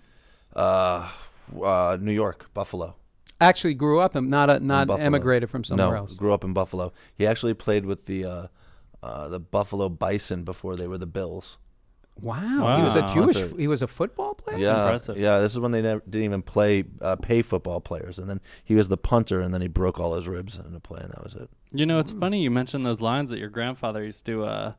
New York, Buffalo. Actually grew up and not Buffalo. emigrated from somewhere else. Grew up in Buffalo. He actually played with the Buffalo Bison before they were the Bills. Wow. He was a Wow. Jewish. Hunter. He was a football player. Yeah, impressive. yeah. This is when they didn't even pay football players, and then he was the punter, and then he broke all his ribs in the play, and that was it. It's funny you mentioned those lines that your grandfather used to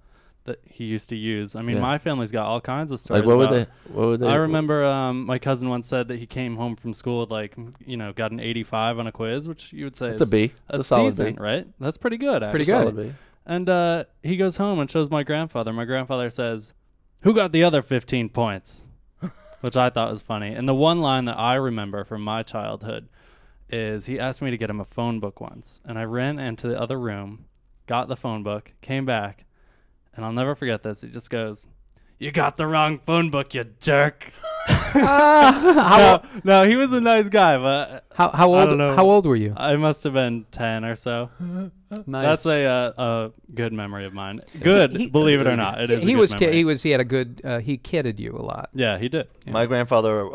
use. I mean, Yeah. my family's got all kinds of stories. Like, what about- would they? I remember my cousin once said that he came home from school with got an 85 on a quiz, which you would say It's is a B. It's a that's solid decent, B. right? That's pretty good, actually. Pretty good. Solid B. And he goes home and shows my grandfather. My grandfather says, "Who got the other 15 points?" Which I thought was funny. And the one line that I remember from my childhood is he asked me to get him a phone book once. And I ran into the other room, got the phone book, came back, and I'll never forget this. He just goes, "You got the wrong phone book, you jerk." No, he was a nice guy, but How I don't old? know. How old were you? I must have been 10 or so. Nice. That's a good memory of mine. Good, believe it or not. It is. He a was. good memory. He had a good. He kidded you a lot. Yeah, he did. My grandfather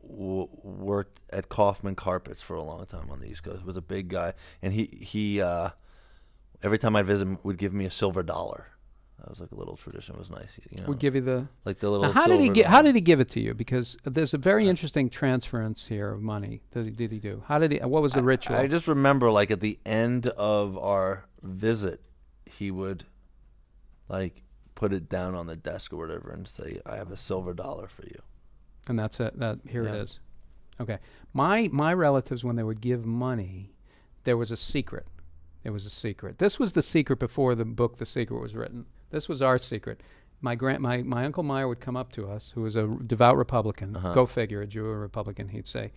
worked at Kaufman Carpets for a long time on the East Coast. Was a big guy, and he every time I'd visit him would give me a silver dollar. That was like a little tradition. It was nice. Would give you the. like the little. Now, how did he silver get? How dollar. did he give it to you? Because there's a very interesting transference here of money. Did he do? How did he? What was the ritual? I just remember, like, at the end of our visit, he would, like, put it down on the desk or whatever and say, "I have a silver dollar for you." And that's it. Here it Yeah. is. Okay. My relatives, when they would give money, there was a secret. There was a secret. This was the secret before the book The Secret was written. This was our secret. My Uncle Meyer would come up to us, who was a devout Republican. Go figure, a Jew or Republican. He'd say,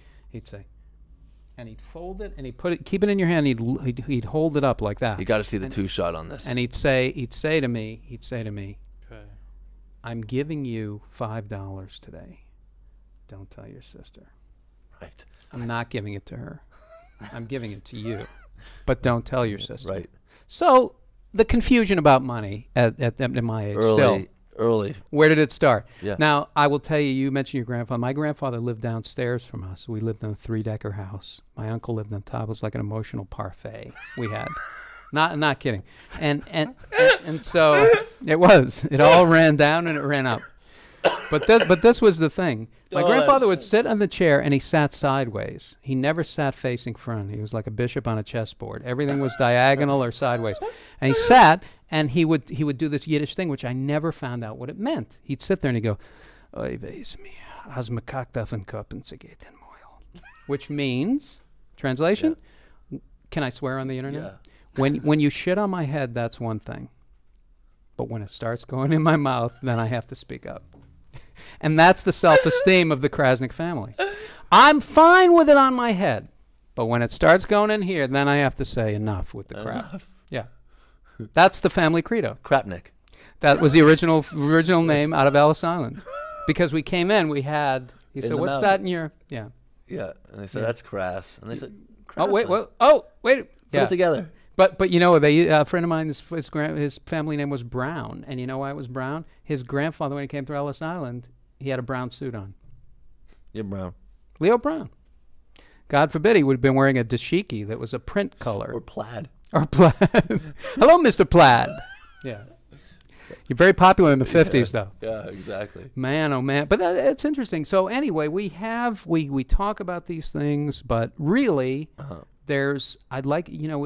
and he'd fold it and he'd keep it in your hand. He'd hold it up like that. You got to see the two shot on this. And he'd say to me, Okay. "I'm giving you $5 today. Don't tell your sister. Right. I'm not giving it to her. I'm giving it to you. But don't tell your sister." Right. So the confusion about money at my age still. Early. Where did it start? Yeah. Now, I will tell you, you mentioned your grandfather. My grandfather lived downstairs from us. We lived in a 3-decker house. My uncle lived on top. It was like an emotional parfait we had. Not kidding. And so it was. It all ran down and it ran up. But this was the thing. My grandfather would sit on the chair and he sat sideways. He never sat facing front. He was like a bishop on a chessboard. Everything was diagonal or sideways. And he sat and he would do this Yiddish thing, which I never found out what it meant. He'd sit there and he'd go, "Oy wees me, as me kakt auf en kop en ze geht in moil." which means, translation, can I swear on the internet? Yeah. When you shit on my head, that's one thing. But when it starts going in my mouth, then I have to speak up. And that's the self-esteem of the Crasnick family. I'm fine with it on my head. But when it starts going in here, then I have to say enough with the crap. Yeah. That's the family credo. Crapnick. That was the original name out of Ellis Island. Because we came in, we had, he said, the what's mountain. that in your, yeah. Yeah. And they said, that's crass. And they said, Oh, wait, Crasnick. wait. Put it together. But you know, a friend of mine, his family name was Brown. And you know why it was Brown? His grandfather, when he came through Ellis Island, he had a brown suit on. You're brown. Leo Brown. God forbid he would have been wearing a dashiki that was a print color. Or plaid. Or plaid. Hello, Mr. Plaid. Yeah. You're very popular in the 50s, though. Yeah, exactly. Man, oh man. But it's interesting. So anyway, we talk about these things, but really, it's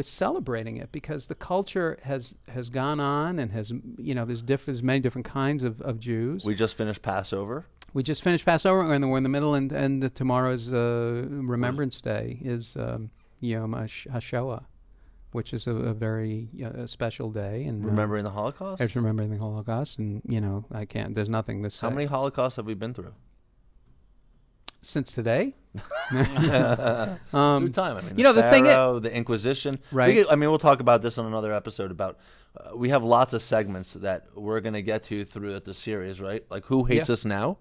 celebrating it because the culture has gone on and there's many different kinds of Jews. We just finished Passover. We just finished Passover, and we're in the middle, and tomorrow's Remembrance Day is Yom HaShoah, which is a very special day. And Remembering the Holocaust? It's remembering the Holocaust, and there's nothing to say. How many Holocausts have we been through? Since today? Through time. I mean, the thing Pharaoh, the Inquisition. Right. We'll talk about this on another episode about, we have lots of segments that we're going to get to throughout the series, right? Like, who hates us now?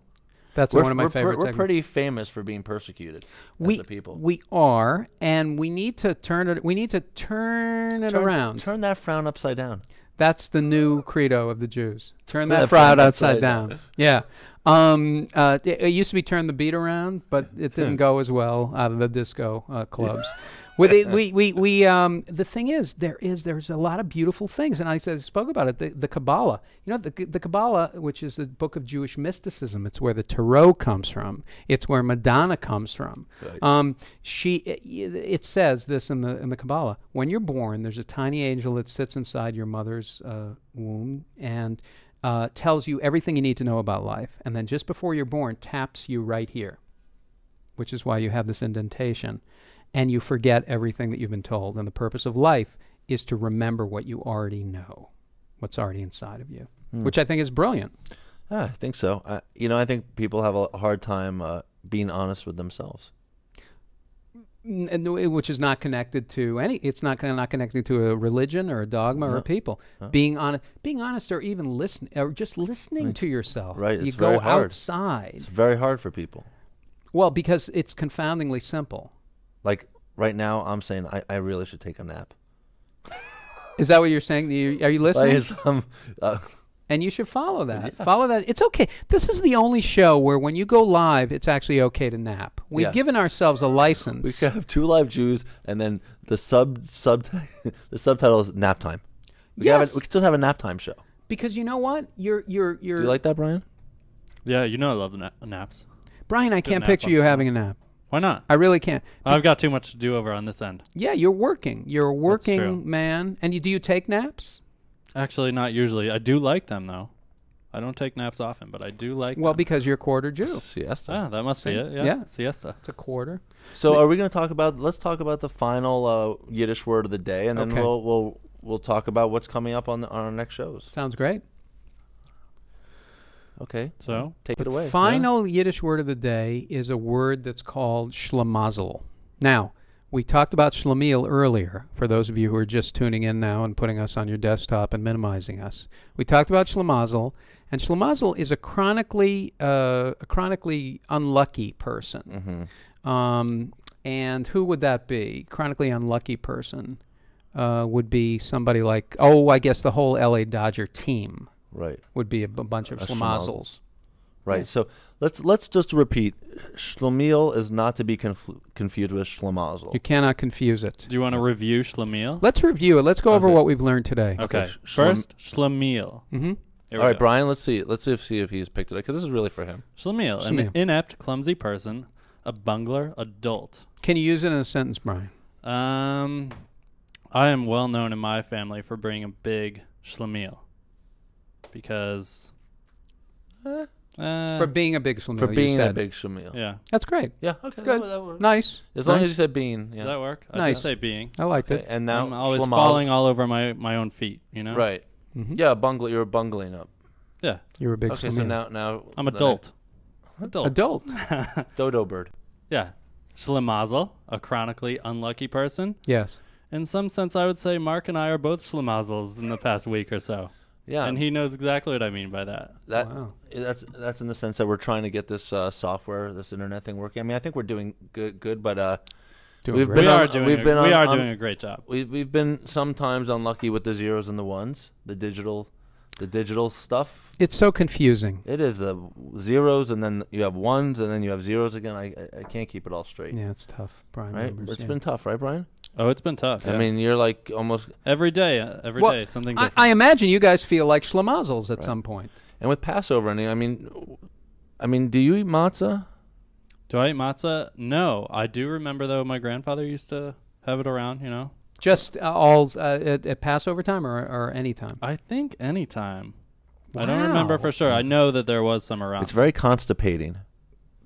That's one of my favorite We're segments. pretty famous for being persecuted as the people. We are, and we need to turn it. We need to turn it around. Turn that frown upside down. That's the new credo of the Jews. Turn that frown upside down. Yeah. It used to be turn the beat around, but it didn't go as well out of the disco clubs. The thing is, there's a lot of beautiful things, and I spoke about it. The Kabbalah, the Kabbalah, which is the book of Jewish mysticism. It's where the Tarot comes from. It's where Madonna comes from. Right. It says this in the Kabbalah: when you're born, there's a tiny angel that sits inside your mother's womb and tells you everything you need to know about life, and then just before you're born, taps you right here, which is why you have this indentation. And you forget everything that you've been told. And the purpose of life is to remember what you already know, what's already inside of you, which I think is brilliant. I think so. I think people have a hard time being honest with themselves. Which is not connected to it's not connected to a religion or a dogma or a people. Being honest or even listening, or just listening to yourself. Right. You It's go very hard. outside. It's very hard for people. Well, because it's confoundingly simple. Like right now, I'm saying I really should take a nap. Is that what you're saying? Are you listening? And you should follow that. Yeah. Follow that. It's okay. This is the only show where when you go live, it's actually okay to nap. We've given ourselves a license. We could have 2 live Jews, and then the the subtitle is nap time. We could just have a nap time show. Because you know what? You're. Do you like that, Brian? Yeah, I love naps. Brian, I can't picture you having a nap. Why not? I really can't. I've got too much to do over on this end. Yeah, you're working. You're a working man. And do you take naps? Actually, not usually. I do like them, though. I don't take naps often, but I do like them. Well, because you're quarter Jew. Siesta. Ah, that must be it. Yeah. Siesta. It's a quarter. So are we going to talk about, let's talk about the final Yiddish word of the day, and then we'll talk about what's coming up on our next shows. Sounds great. Okay. So take it away. Final Yiddish word of the day is a word that's called shlemazel. Now, we talked about shlemiel earlier, for those of you who are just tuning in now and putting us on your desktop and minimizing us. We talked about shlemazel, and shlemazel is a chronically unlucky person. Mm-hmm. And who would that be? Chronically unlucky person would be somebody like, I guess the whole LA Dodger team. Right. Would be a bunch of shlomazels. Right. Yeah. So let's just repeat. Shlemiel is not to be confused with shlemazel. You cannot confuse it. Do you want to review shlemiel? Let's review it. Let's go over what we've learned today. Okay. First, shlemiel. Mm-hmm. All right, Brian. Let's see if he's picked it up, because this is really for him. Shlemiel, an inept, clumsy person, a bungler, a dolt. Can you use it in a sentence, Brian? I am well known in my family for being a big shlemiel. Because For being a big schlemiel. For being you a said. big schlemiel. Yeah. That's great. Yeah. Okay. Good. That works. Nice. As long Nice. as you said bean. Yeah. Does that work? I Nice. did say being. I liked Okay, it. and now I'm always schlemazel. falling all over my own feet, you know? Right. Mhm. Yeah. You're bungling up. Yeah. You're a big Okay. schlemiel. So now I'm the adult. Adult. Adult. next- dodo bird. Yeah. Schlemazel, a chronically unlucky person. Yes. In some sense, I would say Mark and I are both schlemazels in the past week or so. Yeah. And he knows exactly what I mean by that. Wow. That's in the sense that we're trying to get this software, this internet thing working. I mean, I think we're doing good, but Doing we've great. been We are on- doing we've been on- doing a great job. we've been sometimes unlucky with the zeros and the ones, the digital stuff. It's so confusing. It is the zeros, and then you have ones, and then you have zeros again. I can't keep it all straight. Yeah, it's tough. Brian Right? remembers, It's yeah. been tough, right, Brian? Oh, it's been tough. I yeah. mean, you're like almost. every day, Well, something I, different. I imagine you guys feel like schlemazels at some point. And with Passover, I mean, do you eat matzah? Do I eat matzah? No. I do remember, though, my grandfather used to have it around, you know? Just all at Passover time or any time? I think any time. I don't remember for sure. I know that there was some around. It's very constipating.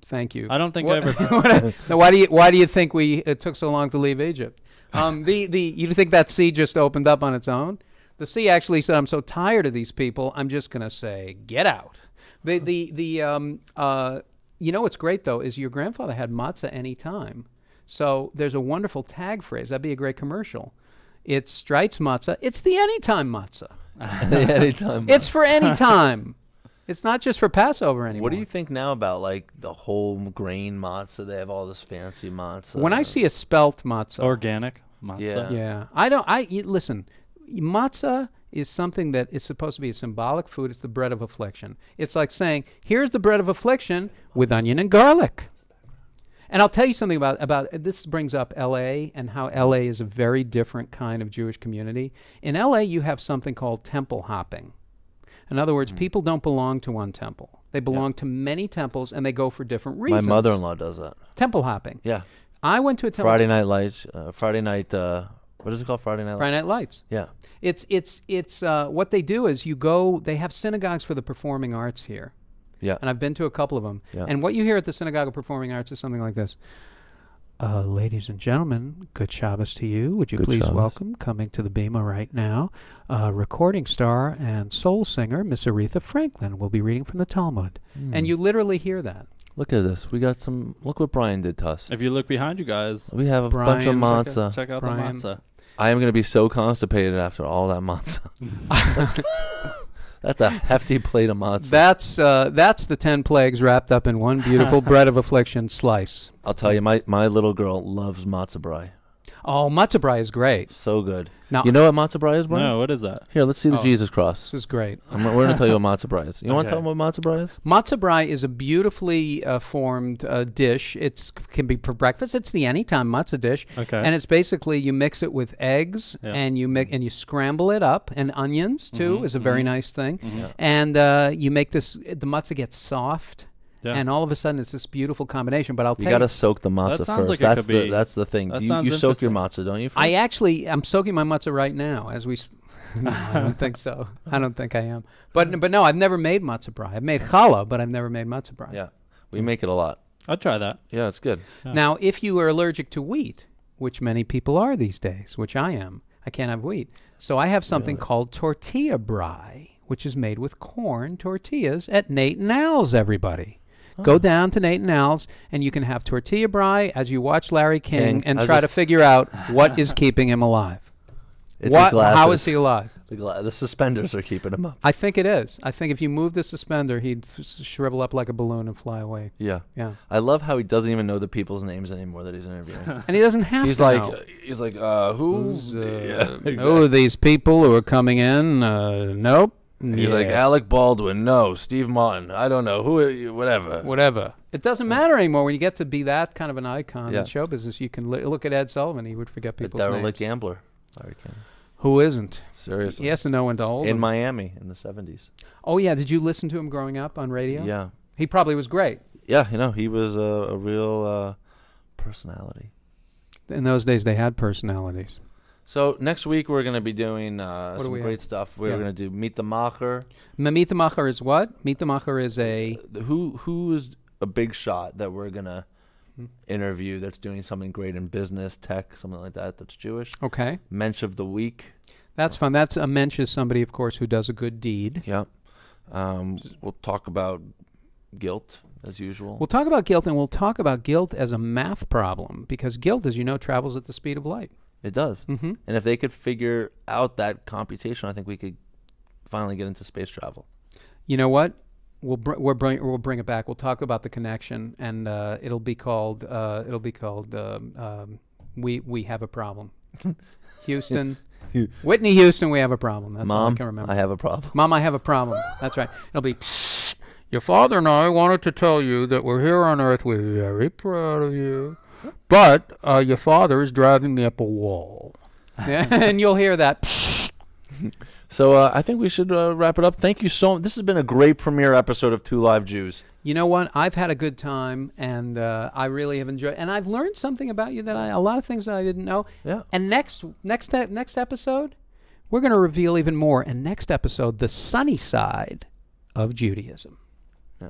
Thank you. I don't think What- I ever... Now, why do you think it took so long to leave Egypt? You think that sea just opened up on its own? The sea actually said, "I'm so tired of these people. I'm just gonna say, get out." You know what's great though is your grandfather had matzah any time. So there's a wonderful tag phrase. That'd be a great commercial. It's Streit's matzah. It's the anytime matzah. Anytime. It's for any time. It's not just for Passover anymore. What do you think now about like the whole grain matzah? They have all this fancy matzah. When I see a spelt matzah, Organic matzah. yeah, listen. Matzah is something that is supposed to be a symbolic food. It's the bread of affliction. It's like saying, here's the bread of affliction with onion and garlic. And I'll tell you something about this brings up L.A. and how L.A. is a very different kind of Jewish community. In L.A., you have something called temple hopping. In other words, people don't belong to one temple. They belong to many temples, and they go for different My reasons. mother-in-law does that. Temple hopping. Yeah. I went to a temple. Friday Night Lights. Friday night. What is it called? Friday Night. Friday Night Lights. Yeah. It's what they do is you go. They have synagogues for the performing arts here. Yeah. And I've been to a couple of them. Yeah. And what you hear at the Synagogue of Performing Arts is something like this. Ladies and gentlemen, good Shabbos to you. Would you Good please Shabbos. welcome, coming to the Bema right now, recording star and soul singer, Miss Aretha Franklin, will be reading from the Talmud. And you literally hear that. Look at this. We got some. Look what Brian did to us. If you look behind you guys, We have a bunch of Brian, matzah. check out Brian. the matzah. I am going to be so constipated after all that matzah. That's a hefty plate of matzah. That's the 10 plagues wrapped up in one beautiful bread of affliction slice. I'll tell you, my little girl loves matzah brie. Oh, matzah brie is great. So good. Now, You know what matzah brie is, Brian? No, what is that? Here, let's see the Oh. Jesus cross. this is great. We're going to tell you what matzah brie is. You want to Okay. tell them what matzah brie is? Matzah brie is a beautifully formed dish. It can be for breakfast. It's the anytime matzah dish, Okay. and it's basically you mix it with eggs Yeah. and you scramble it up, and onions too is a very nice thing. Mhm. And you make this. The matzah gets soft, Yeah. and all of a sudden it's this beautiful combination. But I'll You tell got to you, soak the matzah That sounds first. like it That's could be- that's the thing. that You sounds soak your interesting. matzah, don't you? Frank? I'm soaking my matzah right now as we. No, I don't think so. I don't think I am. But no, I've never made matzah brie. I've made challah, but I've never made matzah brie. Yeah, we make it a lot. I'd try that. Yeah, it's good. Yeah. Now, if you are allergic to wheat, which many people are these days, which I am, I can't have wheat. So I have something called tortilla brie, which is made with corn tortillas at Nate and Al's, everybody. Go down to Nate and Al's, and you can have tortilla brie as you watch Larry King and I try to just- figure out what is keeping him alive. It's his How glasses. is he alive? The suspenders are keeping him up. I think it is. I think if you move the suspender, he'd shrivel up like a balloon and fly away. Yeah. Yeah. I love how he doesn't even know the people's names anymore that he's interviewing. And he doesn't have he's to like, know. who? Who's, Yeah, exactly. Oh, these people who are coming in? Nope. He's like Yes. Alec Baldwin. No, Steve Martin. I don't know who. Whatever. Whatever. It doesn't matter anymore when you get to be that kind of an icon Yeah. in show business. You can look at Ed Sullivan; he would forget The people's derelict names. gambler. Larry King. Who isn't? Seriously. He has to know when to hold In him. Miami in the 70s. Oh yeah, did you listen to him growing up on radio? Yeah. He probably was great. Yeah, he was a real personality. In those days, they had personalities. So next week we're going to be doing do some we great have? stuff. We're Yeah. going to do Meet the Macher. Meet the Macher is what? Meet the Macher is a... Who is a big shot that we're going to interview that's doing something great in business, tech, something like that, that's Jewish. Okay. Mensch of the week. That's fun. That's a mensch is somebody, of course, who does a good deed. Yep. We'll talk about guilt as usual. We'll talk about guilt, and we'll talk about guilt as a math problem, because guilt, as you know, travels at the speed of light. It does. Mm-hmm. And if they could figure out that computation, I think we could finally get into space travel. You know what? We'll bring it back. We'll talk about the connection, and it'll be called we have a problem. Houston, Whitney Houston, we have a problem. That's all I Mom, can remember. I have a problem. Mom, I have a problem. That's right. It'll be, your father and I wanted to tell you that we're here on Earth. We're very proud of you. But your father is driving me up a wall. Yeah, and you'll hear that. So I think we should wrap it up. Thank you so much. This has been a great premiere episode of Two Live Jews. You know what? I've had a good time, and I really have enjoyed. And I've learned something about you that a lot of things that I didn't know. Yeah. And next episode, we're going to reveal even more. And next episode, the sunny side of Judaism. Yeah.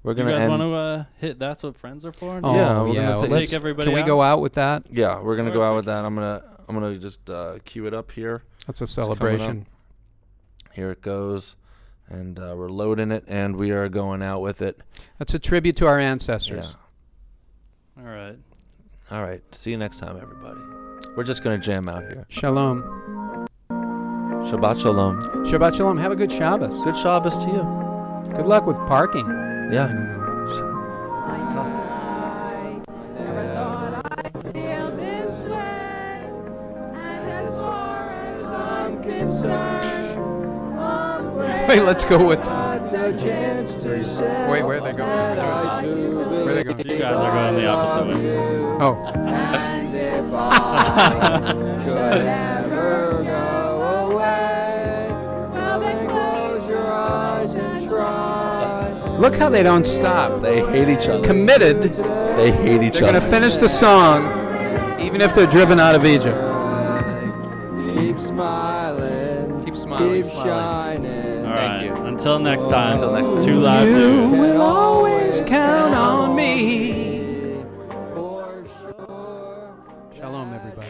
We're You gonna guys end. want to hit That's What Friends Are For? Oh, Yeah, we're yeah. gonna Let's- take everybody Can we out? go out with that? Yeah, we're gonna Of go course out we with that. I'm gonna just cue it up here. That's a coming celebration. Here it goes, and we're loading it, and we are going out with it. That's a tribute to our ancestors. Yeah. All right. All right. See you next time, everybody. We're just gonna jam out here. Shalom. Shabbat shalom. Shabbat shalom. Have a good Shabbos. Good Shabbos to you. Good luck with parking. Yeah. Never thought I'd feel this way. And as far as I'm concerned, I'm Wait, let's go with. got the chance to say Wait, where are they going? Where are they going? You guys are going the opposite way. Oh. and if I could ever go away, well then close your eyes and try. Look how they don't stop. They hate each other. Committed. They hate each They're going other. to finish the song, even if they're driven out of Egypt. Keep smiling. Keep smiling. Keep shining. All Thank right. you. Until next time. Until next time. Two Live You Jews. will always count on me. For sure. Shalom, everybody.